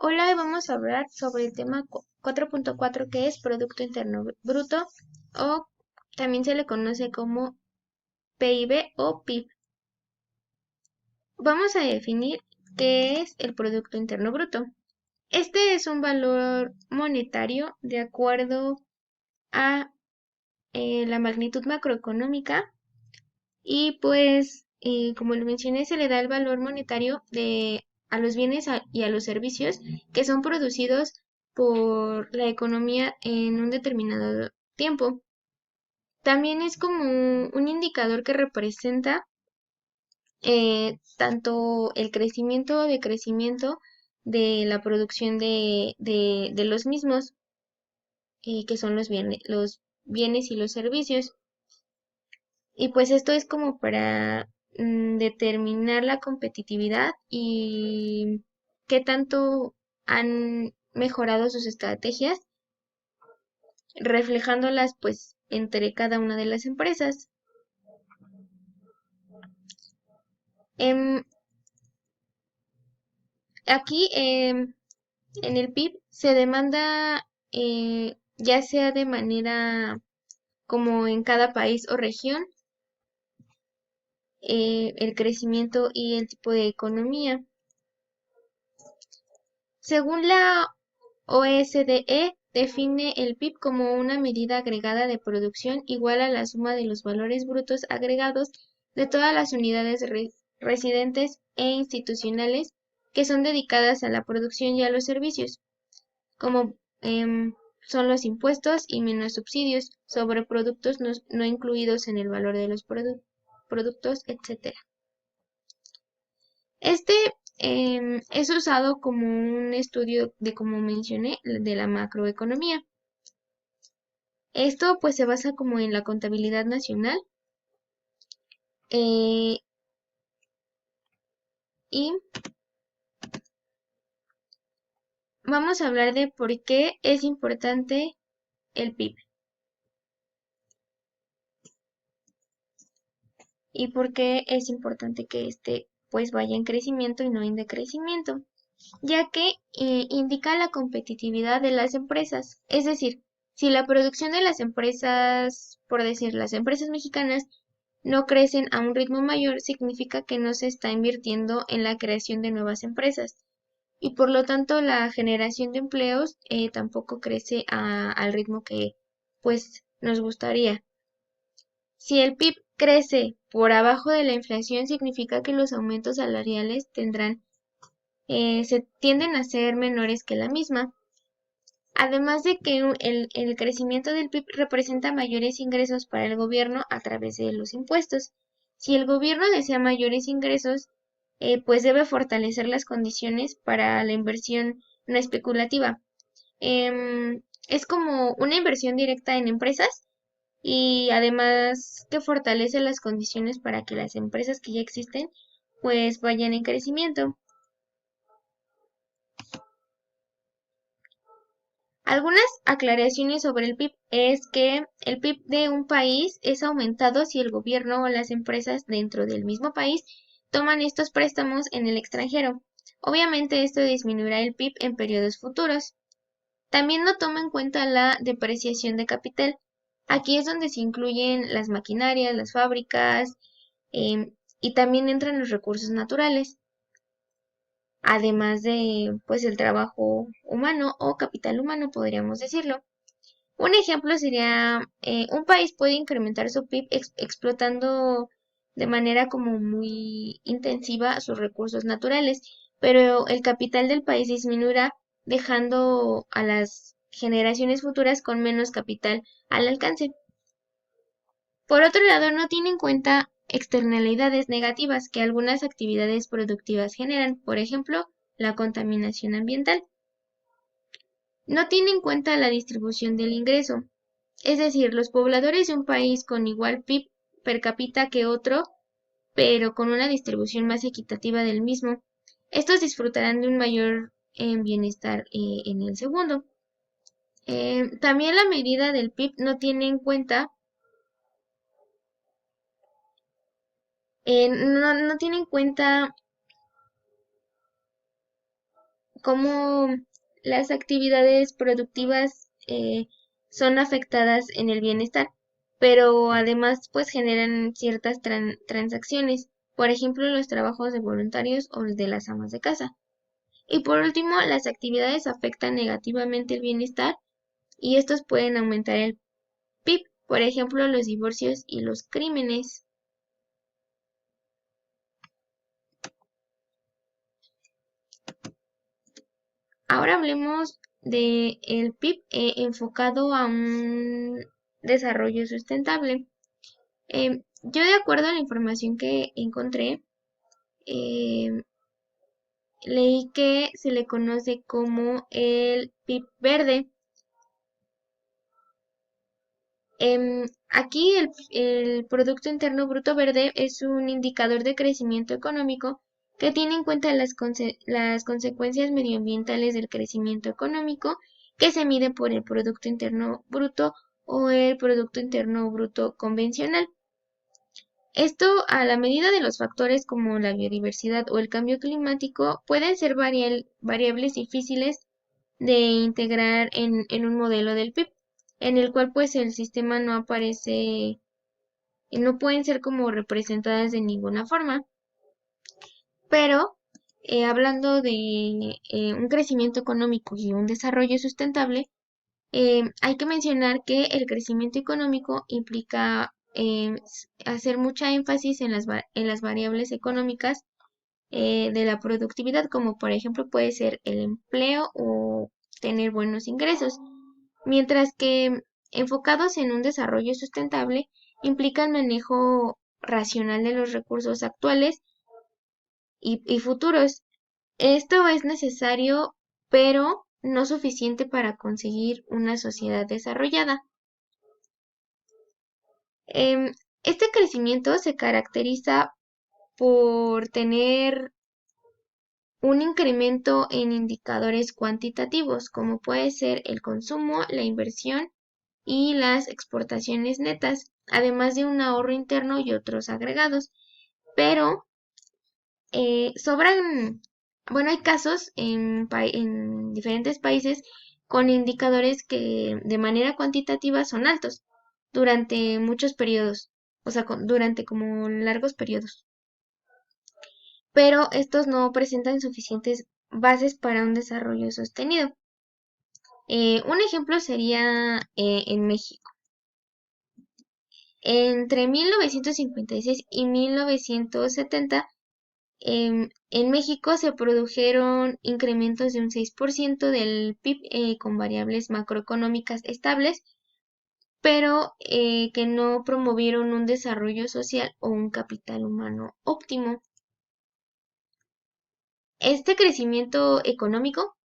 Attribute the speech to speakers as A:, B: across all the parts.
A: Hola, hoy vamos a hablar sobre el tema 4.4 que es Producto Interno Bruto o también se le conoce como PIB o PIB. Vamos a definir qué es el Producto Interno Bruto. Este es un valor monetario de acuerdo a la magnitud macroeconómica y pues, como lo mencioné, se le da el valor monetario a los bienes y a los servicios que son producidos por la economía en un determinado tiempo. También es como un indicador que representa tanto el crecimiento o decrecimiento de la producción de los mismos, que son los bienes y los servicios. Y pues esto es como para determinar la competitividad y qué tanto han mejorado sus estrategias, reflejándolas pues entre cada una de las empresas. Em, Aquí en el PIB se demanda ya sea de manera como en cada país o región, el crecimiento y el tipo de economía. Según la OSDE, define el PIB como una medida agregada de producción igual a la suma de los valores brutos agregados de todas las unidades residentes e institucionales que son dedicadas a la producción y a los servicios, como son los impuestos y menos subsidios sobre productos no incluidos en el valor de los productos, etc. Este es usado como un estudio de, como mencioné, de la macroeconomía. Esto pues se basa como en la contabilidad nacional, eh, y vamos a hablar de por qué es importante el PIB y por qué es importante que este pues vaya en crecimiento y no en decrecimiento, ya que indica la competitividad de las empresas. Es decir, si la producción de las empresas, por decir, las empresas mexicanas, no crecen a un ritmo mayor, significa que no se está invirtiendo en la creación de nuevas empresas y por lo tanto la generación de empleos tampoco crece al ritmo que pues nos gustaría. Si el PIB crece por abajo de la inflación, significa que los aumentos salariales se tienden a ser menores que la misma. Además de que el crecimiento del PIB representa mayores ingresos para el gobierno a través de los impuestos. Si el gobierno desea mayores ingresos, pues debe fortalecer las condiciones para la inversión no especulativa. Es como una inversión directa en empresas y además que fortalece las condiciones para que las empresas que ya existen pues vayan en crecimiento. Algunas aclaraciones sobre el PIB es que el PIB de un país es aumentado si el gobierno o las empresas dentro del mismo país toman estos préstamos en el extranjero. Obviamente esto disminuirá el PIB en periodos futuros. También no toma en cuenta la depreciación de capital. Aquí es donde se incluyen las maquinarias, las fábricas, y también entran los recursos naturales, además de pues el trabajo humano o capital humano, podríamos decirlo. Un ejemplo sería, un país puede incrementar su PIB explotando de manera como muy intensiva sus recursos naturales, pero el capital del país disminuirá, dejando a las generaciones futuras con menos capital al alcance. Por otro lado, no tiene en cuenta externalidades negativas que algunas actividades productivas generan, por ejemplo, la contaminación ambiental. No tiene en cuenta la distribución del ingreso, es decir, los pobladores de un país con igual PIB per cápita que otro, pero con una distribución más equitativa del mismo, estos disfrutarán de un mayor bienestar en el segundo. También la medida del PIB no tiene en cuenta, no tiene en cuenta cómo las actividades productivas son afectadas en el bienestar, pero además pues generan ciertas transacciones, por ejemplo los trabajos de voluntarios o de las amas de casa. Y por último, las actividades afectan negativamente el bienestar y estos pueden aumentar el PIB, por ejemplo los divorcios y los crímenes. Ahora hablemos de el PIB enfocado a un desarrollo sustentable. Yo de acuerdo a la información que encontré, em, leí que se le conoce como el PIB verde. Aquí el Producto Interno Bruto Verde es un indicador de crecimiento económico que tiene en cuenta las consecuencias medioambientales del crecimiento económico que se mide por el Producto Interno Bruto o el Producto Interno Bruto convencional. Esto, a la medida de los factores como la biodiversidad o el cambio climático, pueden ser variables difíciles de integrar en un modelo del PIB, en el cual pues el sistema no aparece, no pueden ser como representadas de ninguna forma. Pero hablando de un crecimiento económico y un desarrollo sustentable, hay que mencionar que el crecimiento económico implica hacer mucha énfasis en en las variables económicas de la productividad, como por ejemplo puede ser el empleo o tener buenos ingresos, mientras que enfocados en un desarrollo sustentable implica el manejo racional de los recursos actuales y futuros. Esto es necesario, pero no suficiente para conseguir una sociedad desarrollada. Em, este crecimiento se caracteriza por tener un incremento en indicadores cuantitativos, como puede ser el consumo, la inversión y las exportaciones netas, además de un ahorro interno y otros agregados. Pero sobran, bueno, hay casos en diferentes países con indicadores que de manera cuantitativa son altos durante muchos periodos, o sea, durante como largos periodos, pero estos no presentan suficientes bases para un desarrollo sostenido. Un ejemplo sería en México. Entre 1956 y 1970, en México se produjeron incrementos de un 6% del PIB con variables macroeconómicas estables, pero que no promovieron un desarrollo social o un capital humano óptimo. Este crecimiento económico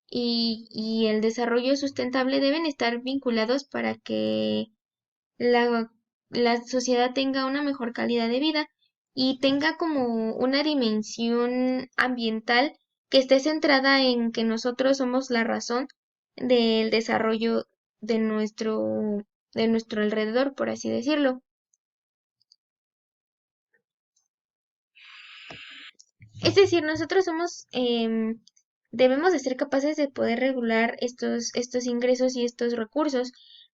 A: y el desarrollo sustentable deben estar vinculados para que la, la sociedad tenga una mejor calidad de vida y tenga como una dimensión ambiental que esté centrada en que nosotros somos la razón del desarrollo de de nuestro alrededor, por así decirlo. Es decir, nosotros debemos de ser capaces de poder regular estos ingresos y estos recursos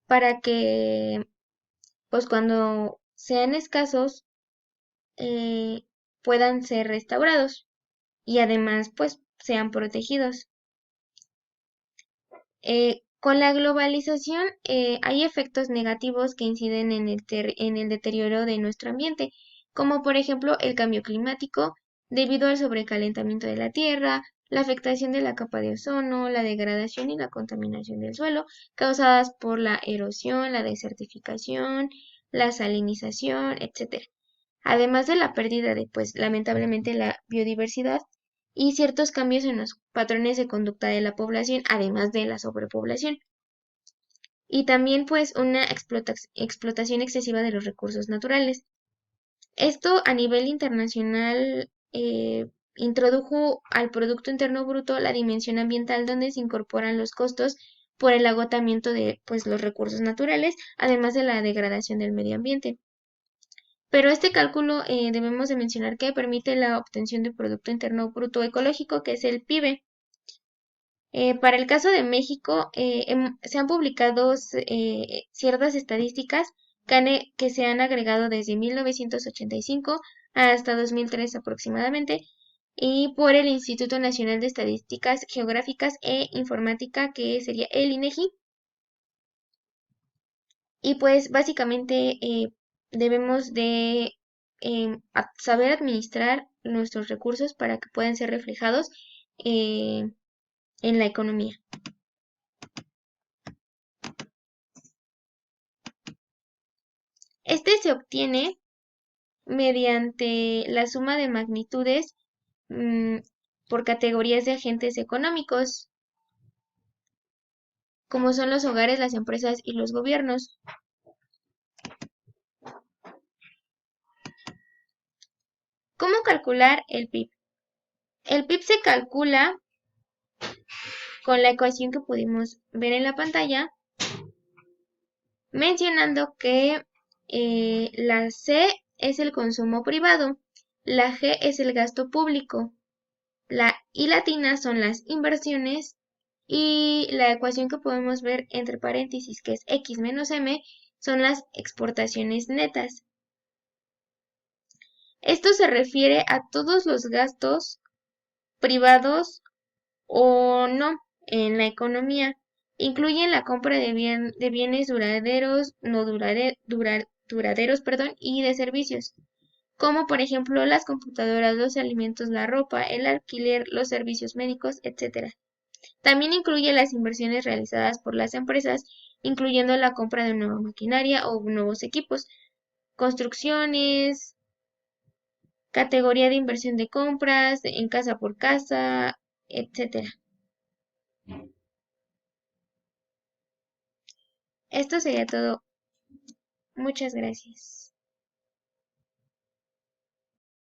A: para que, pues cuando sean escasos, eh, puedan ser restaurados y además, pues, sean protegidos. Con la globalización hay efectos negativos que inciden en en el deterioro de nuestro ambiente, como por ejemplo el cambio climático, debido al sobrecalentamiento de la Tierra, la afectación de la capa de ozono, la degradación y la contaminación del suelo, causadas por la erosión, la desertificación, la salinización, etc. Además de la pérdida de, pues, lamentablemente la biodiversidad y ciertos cambios en los patrones de conducta de la población, además de la sobrepoblación. Y también, pues, una explotación excesiva de los recursos naturales. Esto a nivel internacional introdujo al Producto Interno Bruto la dimensión ambiental donde se incorporan los costos por el agotamiento de, pues, los recursos naturales, además de la degradación del medio ambiente. Pero este cálculo debemos de mencionar que permite la obtención de Producto Interno Bruto ecológico, que es el PIB. Para el caso de México, se han publicado ciertas estadísticas que se han agregado desde 1985 hasta 2003 aproximadamente, y por el Instituto Nacional de Estadísticas Geográficas e Informática, que sería el INEGI. Y pues básicamente debemos de saber administrar nuestros recursos para que puedan ser reflejados eh, en la economía. Este se obtiene mediante la suma de magnitudes mm, por categorías de agentes económicos, como son los hogares, las empresas y los gobiernos. ¿Cómo calcular el PIB? El PIB se calcula con la ecuación que pudimos ver en la pantalla, mencionando que la C es el consumo privado, la G es el gasto público, la I latina son las inversiones y la ecuación que podemos ver entre paréntesis, que es X menos M, son las exportaciones netas. Esto se refiere a todos los gastos privados o no en la economía. Incluyen la compra de bienes duraderos, no duraderos, perdón, y de servicios, como por ejemplo las computadoras, los alimentos, la ropa, el alquiler, los servicios médicos, etc. También incluye las inversiones realizadas por las empresas, incluyendo la compra de nueva maquinaria o nuevos equipos, construcciones, categoría de inversión de compras, en casa por casa, etc. Esto sería todo. Muchas gracias.